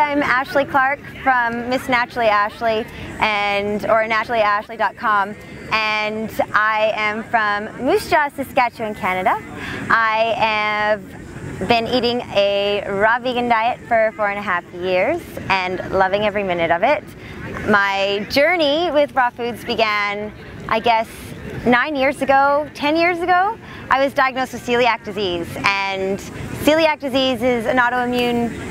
I'm Ashley Clark from Miss Naturally Ashley or naturallyashley.com, and I am from Moose Jaw, Saskatchewan, Canada. I have been eating a raw vegan diet for 4.5 years and loving every minute of it. My journey with raw foods began, I guess, 10 years ago. I was diagnosed with celiac disease, and celiac disease is an autoimmune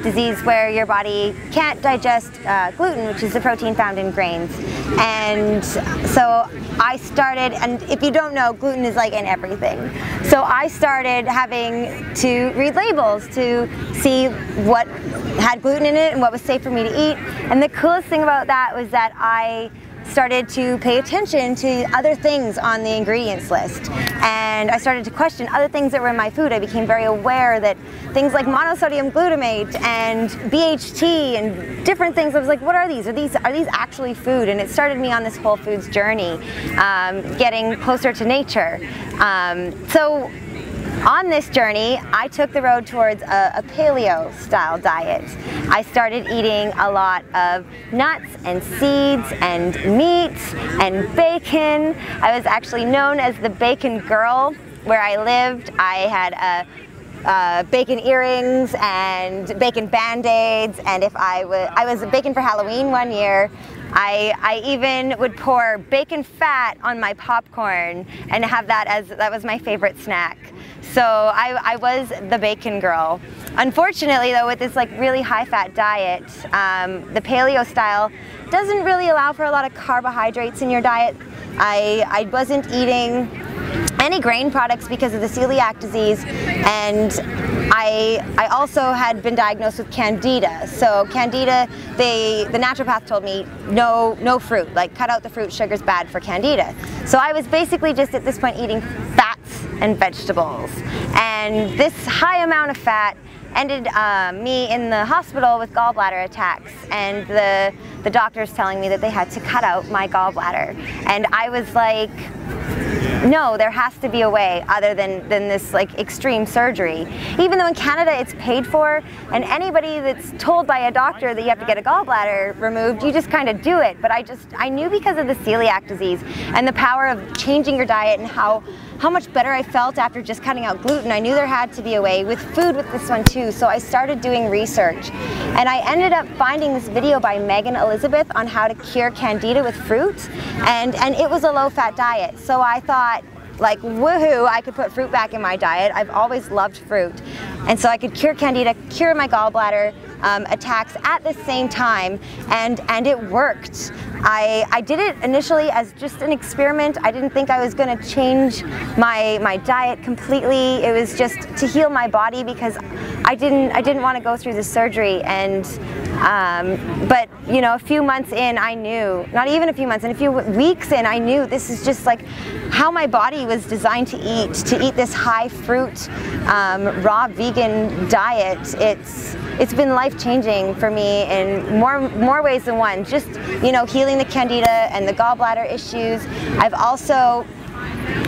disease where your body can't digest gluten, which is the protein found in grains. And so I started, and if you don't know, gluten is like in everything. So I started having to read labels to see what had gluten in it and what was safe for me to eat. And the coolest thing about that was that I started to pay attention to other things on the ingredients list, and I started to question other things that were in my food. I became very aware that things like monosodium glutamate and BHT and different things, I was like, what are these? Are these actually food? And it started me on this whole foods journey, getting closer to nature. So on this journey, I took the road towards a paleo style diet. I started eating a lot of nuts and seeds and meat and bacon. I was actually known as the bacon girl. Where I lived, I had bacon earrings and bacon band-aids, and if I was bacon for Halloween one year. I even would pour bacon fat on my popcorn and have that was my favorite snack. So I was the bacon girl. Unfortunately though, with this like really high fat diet, the paleo style doesn't really allow for a lot of carbohydrates in your diet. I wasn't eating any grain products because of the celiac disease, and I also had been diagnosed with Candida. So Candida, the naturopath told me no fruit, like cut out the fruit, sugar's bad for Candida. So I was basically just at this point eating fats and vegetables, and this high amount of fat ended me in the hospital with gallbladder attacks, and the doctors telling me that they had to cut out my gallbladder. And I was like, no, there has to be a way other than this like extreme surgery. Even though in Canada it's paid for, and anybody that's told by a doctor that you have to get a gallbladder removed, you just kind of do it. But I knew because of the celiac disease and the power of changing your diet and how much better I felt after just cutting out gluten, I knew there had to be a way with food with this one too. So I started doing research, and I ended up finding this video by Megan Elizabeth on how to cure Candida with fruit, and it was a low-fat diet. So I thought, like, woohoo, I could put fruit back in my diet. I've always loved fruit. And so I could cure Candida, cure my gallbladder attacks at the same time, and it worked. I did it initially as just an experiment. I didn't think I was going to change my diet completely. It was just to heal my body because I didn't want to go through the surgery. And but you know, a few months in, I knew, not even a few months, and a few weeks in, I knew this is just like how my body was designed to eat this high fruit, raw vegan diet. It's been life-changing for me in more ways than one. Just, you know, healing the Candida and the gallbladder issues. I've also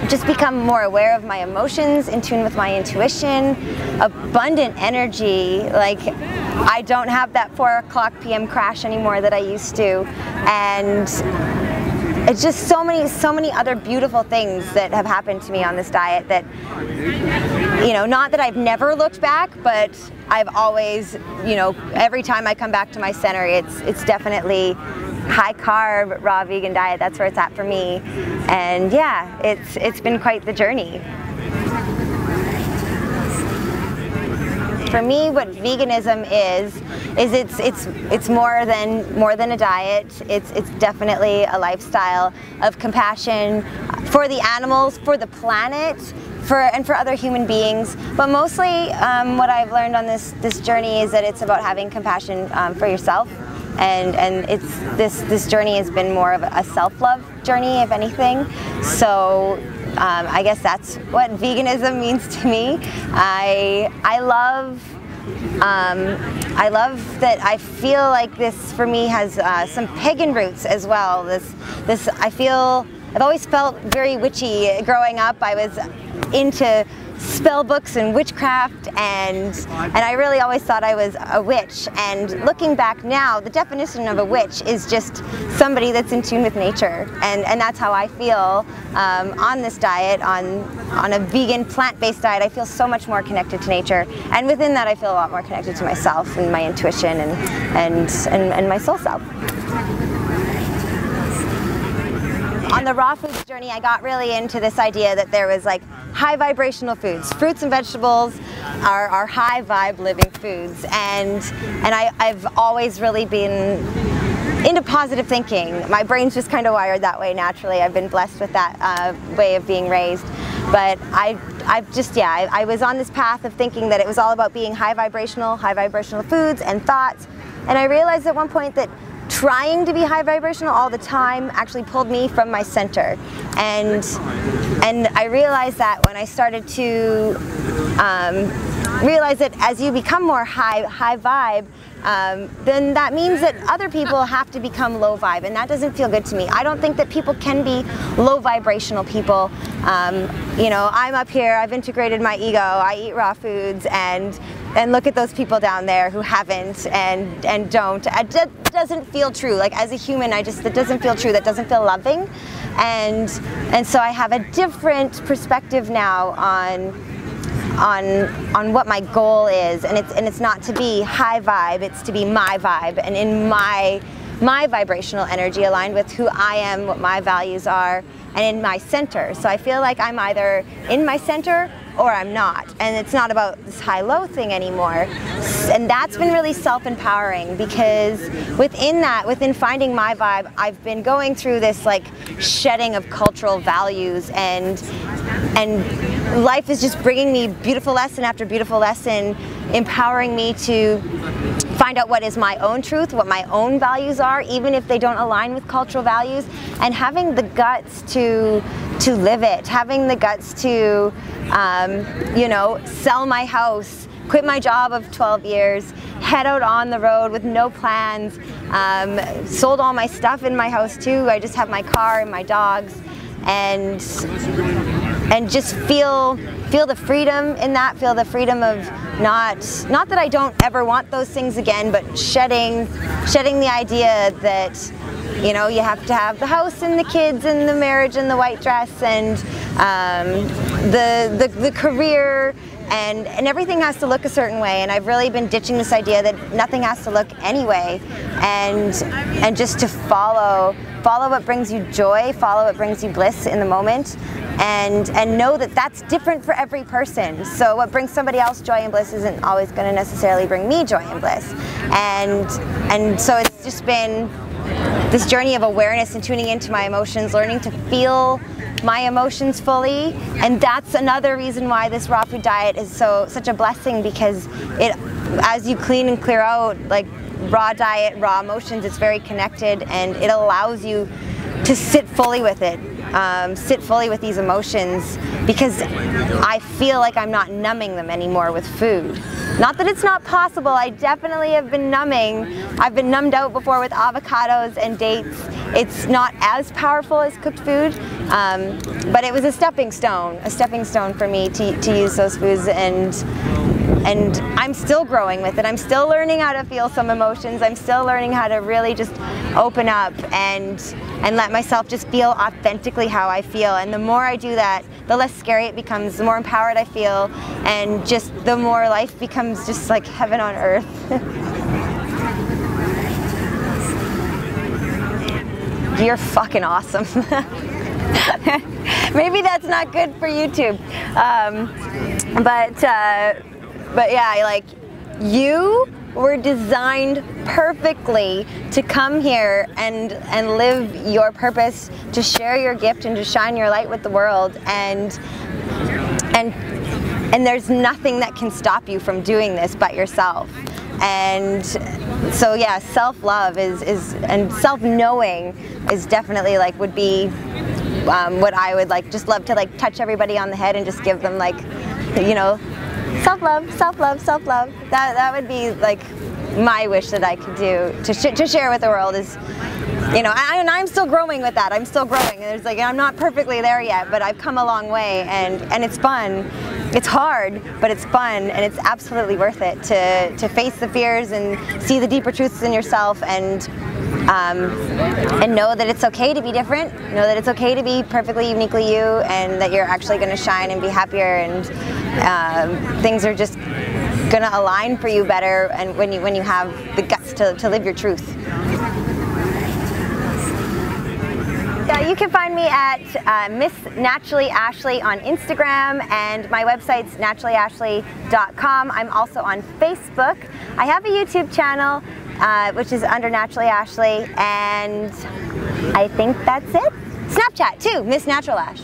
just become more aware of my emotions, in tune with my intuition, abundant energy. Like, I don't have that 4:00 p.m. crash anymore that I used to, and it's just so many other beautiful things that have happened to me on this diet that, you know, not that I've never looked back, but I've always, you know, every time I come back to my center, it's definitely high carb, raw vegan diet. That's where it's at for me. And yeah, it's been quite the journey. For me, what veganism is it's more than a diet. It's definitely a lifestyle of compassion for the animals, for the planet, and for other human beings. But mostly, what I've learned on this journey is that it's about having compassion for yourself, and this journey has been more of a self-love journey, if anything. So I guess that's what veganism means to me. I love that I feel like this for me has some pagan roots as well. I've always felt very witchy growing up. I was into spell books and witchcraft, and I really always thought I was a witch. And looking back now, the definition of a witch is just somebody that's in tune with nature, and that's how I feel on this diet, on a vegan plant-based diet. I feel so much more connected to nature, and within that I feel a lot more connected to myself and my intuition and my soul self. On the raw foods journey, I got really into this idea that there was like high vibrational foods. Fruits and vegetables are high vibe living foods, and I've always really been into positive thinking. My brain's just kind of wired that way naturally. I've been blessed with that way of being raised. But I was on this path of thinking that it was all about being high vibrational foods and thoughts, and I realized at one point that trying to be high vibrational all the time actually pulled me from my center, and I realized that when I started to realize that as you become more high vibe, then that means that other people have to become low vibe, and that doesn't feel good to me. I don't think that people can be low vibrational people. You know, I'm up here, I've integrated my ego, I eat raw foods, and look at those people down there who haven't and don't. It doesn't feel true. Like, as a human, it doesn't feel true. That doesn't feel loving, and so I have a different perspective now on what my goal is, and it's not to be high vibe, it's to be my vibe, and in my vibrational energy aligned with who I am, what my values are, and in my center. So I feel like I'm either in my center or I'm not, and it's not about this high-low thing anymore. And that's been really self-empowering, because within finding my vibe, I've been going through this like shedding of cultural values, and life is just bringing me beautiful lesson after beautiful lesson, empowering me to find out what is my own truth, what my own values are, even if they don't align with cultural values, and having the guts to live it, having the guts to, you know, sell my house, quit my job of 12 years, head out on the road with no plans, sold all my stuff in my house too. I just have my car and my dogs, and just feel the freedom in that, feel the freedom of not that I don't ever want those things again, but shedding the idea that, you know, you have to have the house and the kids and the marriage and the white dress and the career, and everything has to look a certain way. And I've really been ditching this idea that nothing has to look anyway, and just to follow what brings you joy, follow what brings you bliss in the moment, and know that that's different for every person. So what brings somebody else joy and bliss isn't always going to necessarily bring me joy and bliss. And so it's just been this journey of awareness and tuning into my emotions, learning to feel my emotions fully. And that's another reason why this raw food diet is such a blessing, because as you clean and clear out like raw diet, raw emotions, it's very connected, and it allows you to sit fully with it, sit fully with these emotions, because I feel like I'm not numbing them anymore with food. Not that it's not possible, I definitely have been numbing. I've been numbed out before with avocados and dates. It's not as powerful as cooked food, but it was a stepping stone for me to use those foods, and I'm still growing with it. I'm still learning how to feel some emotions. I'm still learning how to really just open up and let myself just feel authentically how I feel. And the more I do that, the less scary it becomes, the more empowered I feel, and just the more life becomes just like heaven on earth. You're fucking awesome. Maybe that's not good for YouTube. But yeah, like, you were designed perfectly to come here and live your purpose, to share your gift and to shine your light with the world, and there's nothing that can stop you from doing this but yourself. And so yeah, self-love and self-knowing is definitely like would be what I would like just love to like touch everybody on the head and just give them, like, you know, self-love, self-love, self-love. That would be like my wish that I could do to share with the world, is you know, I'm still growing with that. I'm still growing. There's like, I'm not perfectly there yet, but I've come a long way, and it's fun. It's hard, but it's fun, and it's absolutely worth it to face the fears and see the deeper truths in yourself, and know that it's okay to be different, know that it's okay to be perfectly uniquely you, and that you're actually going to shine and be happier, and things are just going to align for you better, and when you have the guts to live your truth. You can find me at Miss Naturally Ashley on Instagram, and my website's naturallyashley.com. I'm also on Facebook. I have a YouTube channel, which is under Naturally Ashley, and I think that's it. Snapchat too, Miss Natural Ash.